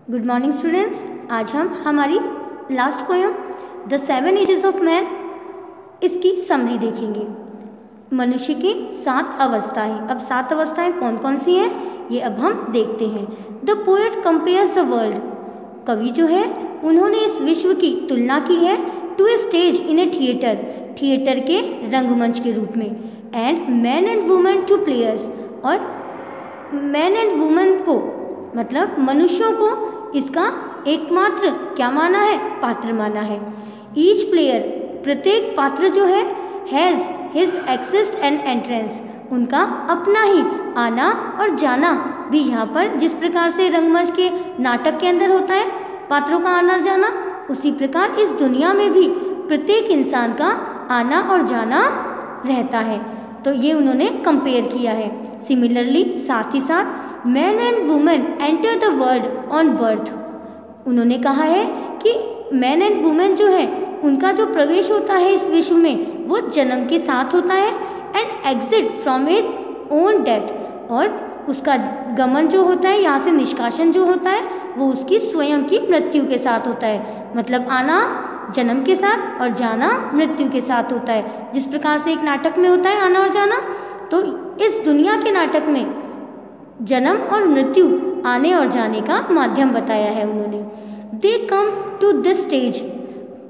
Good morning students. आज हम हमारी last poem the 7 ages of man इसकी समरी देखेंगे। मनुष्य की 7 अवस्थाएं। अब 7 अवस्थाएं कौन कौन सी हैं ये अब हम देखते हैं। The poet compares the world. कवि जो है उन्होंने इस विश्व की तुलना की है to a stage in a theatre, theatre के रंगमंच के रूप में। And man and women to players, और मैन एंड वुमेन को मतलब मनुष्यों को इसका एकमात्र क्या माना है, पात्र माना है। ईच प्लेयर, प्रत्येक पात्र जो है, has his exist and entrance, उनका अपना ही आना और जाना भी यहाँ पर जिस प्रकार से रंगमंच के नाटक के अंदर होता है पात्रों का आना और जाना, उसी प्रकार इस दुनिया में भी प्रत्येक इंसान का आना और जाना रहता है। तो ये उन्होंने कंपेयर किया है। सिमिलरली साथ ही साथ man and women enter the world on birth. उन्होंने कहा है कि मैन एंड वुमेन जो है उनका जो प्रवेश होता है इस विश्व में वो जन्म के साथ होता है। And exit from A own death, और उसका गमन जो होता है, यहाँ से निष्कासन जो होता है वो उसकी स्वयं की मृत्यु के साथ होता है। मतलब आना जन्म के साथ और जाना मृत्यु के साथ होता है। जिस प्रकार से एक नाटक में होता है आना और जाना, तो इस दुनिया के नाटक में जन्म और मृत्यु आने और जाने का माध्यम बताया है उन्होंने। They come to this stage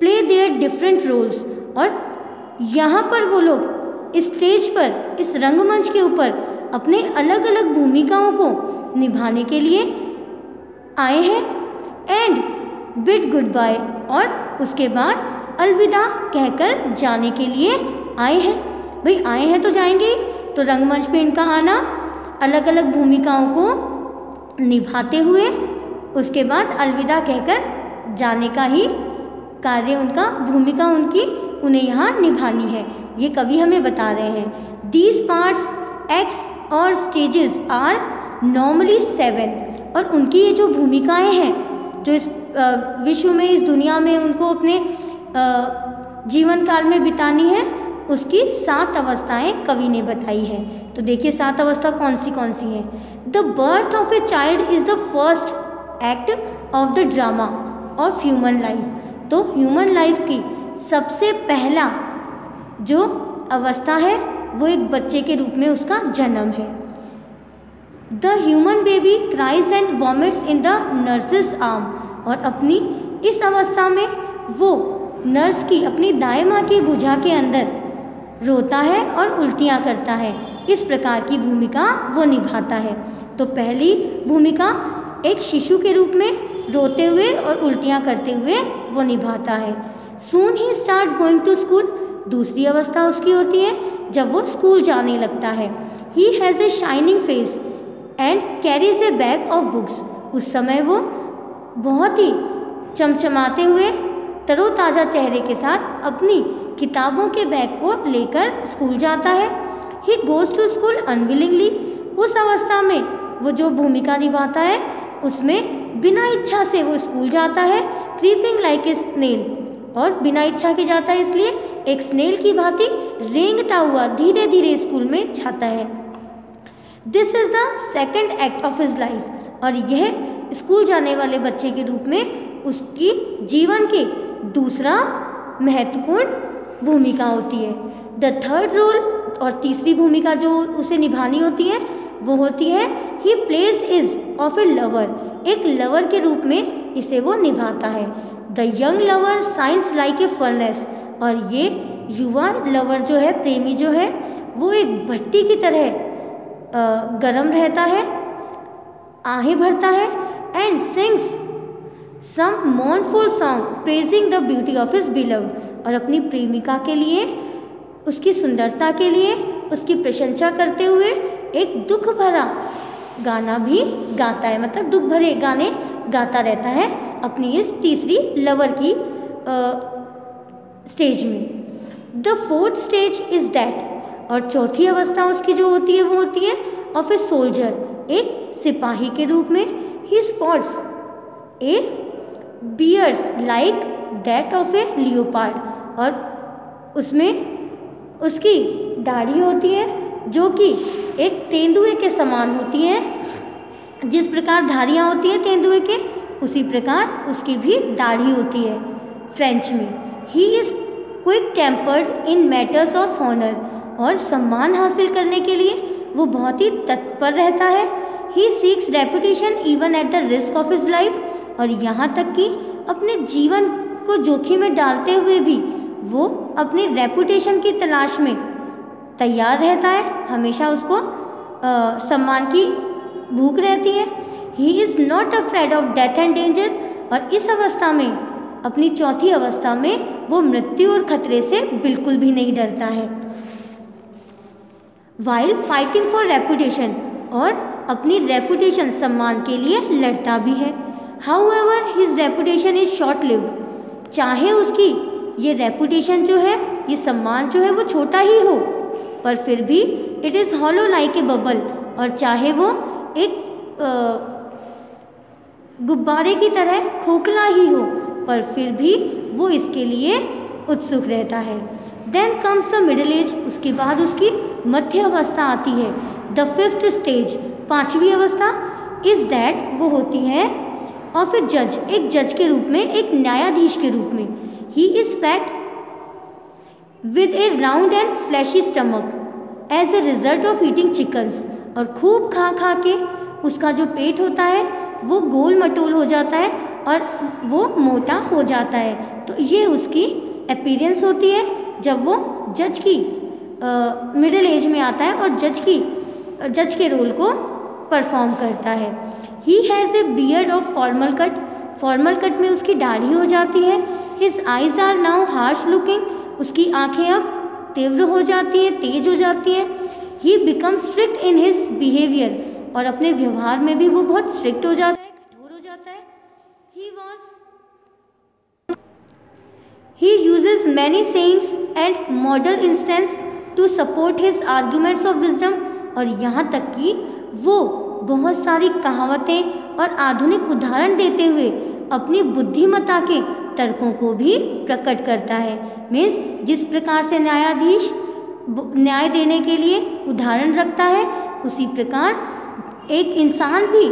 play their different roles, और यहाँ पर वो लोग इस स्टेज पर, इस रंगमंच के ऊपर अपने अलग अलग भूमिकाओं को निभाने के लिए आए हैं। एंड बिड गुड बाय, और उसके बाद अलविदा कहकर जाने के लिए आए हैं। भाई आए हैं तो जाएंगे, तो रंगमंच पे इनका आना, अलग अलग भूमिकाओं को निभाते हुए उसके बाद अलविदा कहकर जाने का ही कार्य उनका, भूमिका उनकी उन्हें यहाँ निभानी है। ये कवि हमें बता रहे हैं। दीज पार्ट्स, एक्ट्स और स्टेजेस आर नॉर्मली 7, और उनकी ये जो भूमिकाएं हैं जो इस विश्व में, इस दुनिया में उनको अपने जीवन काल में बितानी है, उसकी 7 अवस्थाएं कवि ने बताई है। तो देखिए 7 अवस्था कौन सी हैं। The birth of a child is the first act of the drama of human life. तो ह्यूमन लाइफ की सबसे पहला जो अवस्था है वो एक बच्चे के रूप में उसका जन्म है। The human baby cries and vomits in the nurses arm, और अपनी इस अवस्था में वो नर्स की, अपनी दाएं माँ की भुजा के अंदर रोता है और उल्टियाँ करता है। इस प्रकार की भूमिका वो निभाता है। तो पहली भूमिका एक शिशु के रूप में रोते हुए और उल्टियाँ करते हुए वो निभाता है। सून ही स्टार्ट गोइंग टू स्कूल, दूसरी अवस्था उसकी होती है जब वो स्कूल जाने लगता है। He has a shining face and carries A bag of books, उस समय वो बहुत ही चमचमाते हुए तरोताज़ा चेहरे के साथ अपनी किताबों के बैग को लेकर स्कूल जाता है। He goes to school unwillingly, उस अवस्था में वो जो भूमिका निभाता है उसमें बिना इच्छा से वो स्कूल जाता है। क्रीपिंग लाइक ए स्नेल, और बिना इच्छा के जाता है इसलिए एक स्नेल की भांति रेंगता हुआ धीरे धीरे स्कूल में जाता है। This is the second act of his life, और यह स्कूल जाने वाले बच्चे के रूप में उसकी जीवन के दूसरा महत्वपूर्ण भूमिका होती है। द थर्ड रोल, और तीसरी भूमिका जो उसे निभानी होती है वो होती है he plays is of A lover, एक लवर के रूप में इसे वो निभाता है। The young lover science like a furnace, और ये युवा लवर जो है, प्रेमी जो है, वो एक भट्टी की तरह गर्म रहता है, आहें भरता है। And sings some mournful song praising the beauty of his beloved, और अपनी प्रेमिका के लिए, उसकी सुंदरता के लिए उसकी प्रशंसा करते हुए एक दुख भरा गाना भी गाता है। मतलब दुख भरे गाने गाता रहता है अपनी इस तीसरी लवर की स्टेज में। The fourth stage is that, और चौथी अवस्था उसकी जो होती है वो होती है ऑफ ए सोल्जर, एक सिपाही के रूप में। He spots a bears like that of a leopard, और उसमें उसकी दाढ़ी होती है जो कि एक तेंदुए के समान होती है। जिस प्रकार धारियाँ होती हैं तेंदुए के, उसी प्रकार उसकी भी दाढ़ी होती है। फ्रेंच में he is quick tempered in matters of honour, और सम्मान हासिल करने के लिए वो बहुत ही तत्पर रहता है। He seeks reputation even at the risk of his life, और यहाँ तक कि अपने जीवन को जोखिम में डालते हुए भी वो अपनी रेपुटेशन की तलाश में तैयार रहता है। हमेशा उसको सम्मान की भूख रहती है। He is not afraid of death and danger, और इस अवस्था में, अपनी चौथी अवस्था में, वो मृत्यु और खतरे से बिल्कुल भी नहीं डरता है। वाइल फाइटिंग फॉर रेपुटेशन, और अपनी रेपुटेशन, सम्मान के लिए लड़ता भी है। However his reputation is short lived, चाहे उसकी ये रेपुटेशन जो है, ये सम्मान जो है वो छोटा ही हो, पर फिर भी it is hollow like a bubble, और चाहे वो एक गुब्बारे की तरह खोखला ही हो, पर फिर भी वो इसके लिए उत्सुक रहता है। Then comes the middle age, उसके बाद उसकी मध्य अवस्था आती है। द फिफ्थ स्टेज, पांचवी अवस्था, इज़ दैट, वो होती है ऑफ ए जज, एक जज के रूप में, एक न्यायाधीश के रूप में। He is fat with a round and fleshy stomach as a result of eating chickens, और खूब खा खा के उसका जो पेट होता है वो गोल मटोल हो जाता है और वो मोटा हो जाता है। तो ये उसकी अपीयरेंस होती है जब वो जज की मिडिल एज में आता है और जज के रोल को परफॉर्म करता है। He has a beard of formal cut, formal cut में उसकी दाढ़ी हो जाती है। His eyes are now harsh looking, उसकी आंखें अब तीव्र हो जाती हैं, तेज हो जाती हैं। He become strict in his behaviour, और अपने व्यवहार में भी वो बहुत स्ट्रिक्ट हो जाता है, कठोर हो जाता है। He uses many sayings and model instances to support his arguments of wisdom, और यहाँ तक कि वो बहुत सारी कहावतें और आधुनिक उदाहरण देते हुए अपनी बुद्धिमत्ता के तर्कों को भी प्रकट करता है। मीन्स जिस प्रकार से न्यायाधीश न्याय देने के लिए उदाहरण रखता है, उसी प्रकार एक इंसान भी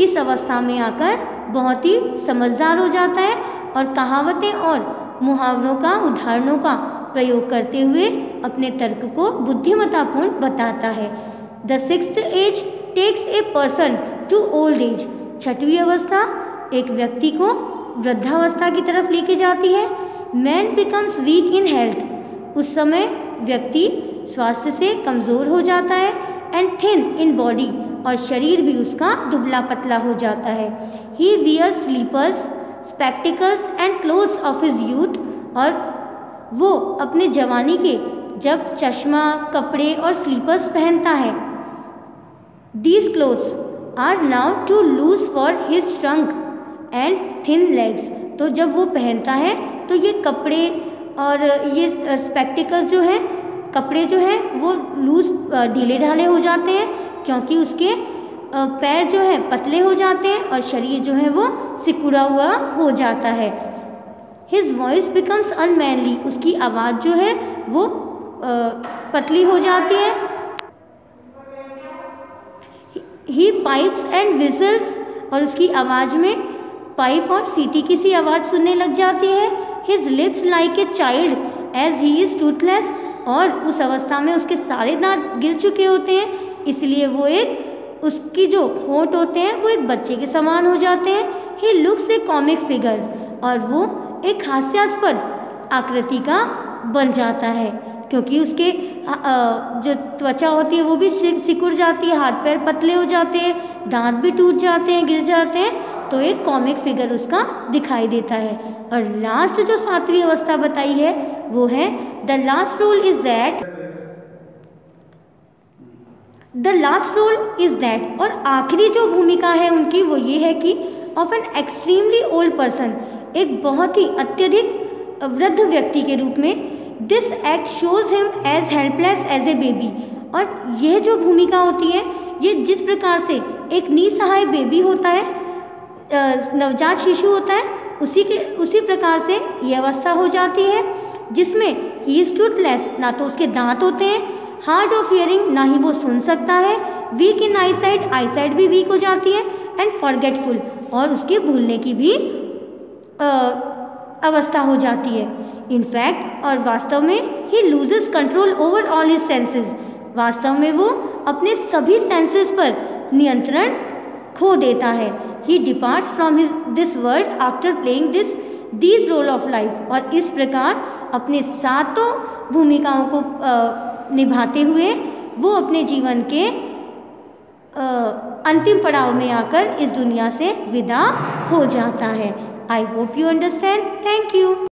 इस अवस्था में आकर बहुत ही समझदार हो जाता है और कहावतें और मुहावरों का, उदाहरणों का प्रयोग करते हुए अपने तर्क को बुद्धिमत्तापूर्ण बताता है। The sixth age takes a person to old age, छठवीं अवस्था एक व्यक्ति को वृद्धावस्था की तरफ लेके जाती है। Man becomes week in health, उस समय व्यक्ति स्वास्थ्य से कमज़ोर हो जाता है। एंड थिन इन बॉडी, और शरीर भी उसका दुबला पतला हो जाता है। He wears slippers, spectacles and clothes of his youth, और वो अपने जवानी के जब चश्मा, कपड़े और स्लीपर्स पहनता है। These clothes are now too loose for his trunk and thin legs, तो जब वो पहनता है तो ये कपड़े और ये स्पेक्टिकल्स जो हैं, कपड़े जो हैं वो लूज, ढीले ढाले हो जाते हैं, क्योंकि उसके पैर जो है पतले हो जाते हैं और शरीर जो है वो सिकुड़ा हुआ हो जाता है। हिज वॉइस बिकम्स अनमैनली, उसकी आवाज़ जो है वो पतली हो जाती है। ही पाइप्स एंड विजल्स, और उसकी आवाज़ में पाइप और सीटी की सी आवाज़ सुनने लग जाती है। His lips like a child as he is toothless, और उस अवस्था में उसके सारे दांत गिर चुके होते हैं, इसलिए वो उसकी जो होंठ होते हैं वो एक बच्चे के समान हो जाते हैं। He looks A comic figure, और वो एक हास्यास्पद आकृति का बन जाता है, क्योंकि उसके जो त्वचा होती है वो भी सिकुड़ जाती है, हाथ पैर पतले हो जाते हैं, दांत भी टूट जाते हैं, गिर जाते हैं, तो एक कॉमिक फिगर उसका दिखाई देता है। और लास्ट जो सातवीं अवस्था बताई है वो है the last rule is that, और आखिरी जो भूमिका है उनकी वो ये है कि of an extremely old person, एक बहुत ही अत्यधिक वृद्ध व्यक्ति के रूप में। This act shows him as helpless as a baby, और यह जो भूमिका होती है ये जिस प्रकार से एक निसहाय बेबी होता है, नवजात शिशु होता है, उसी प्रकार से ये अवस्था हो जाती है, जिसमें ही इज टूथलेस, ना तो उसके दांत होते हैं, हार्ड ऑफ हियरिंग, ना ही वो सुन सकता है, वीक इन आईसाइट, आईसाइट भी वीक हो जाती है, एंड फॉरगेटफुल, और उसके भूलने की भी अवस्था हो जाती है। इनफैक्ट और वास्तव में ही loses control over all his senses, वास्तव में वो अपने सभी सेंसेस पर नियंत्रण खो देता है। He departs from his this world after playing this role of life, और इस प्रकार अपने सातों भूमिकाओं को निभाते हुए वो अपने जीवन के अंतिम पड़ाव में आकर इस दुनिया से विदा हो जाता है। I hope you understand. Thank you.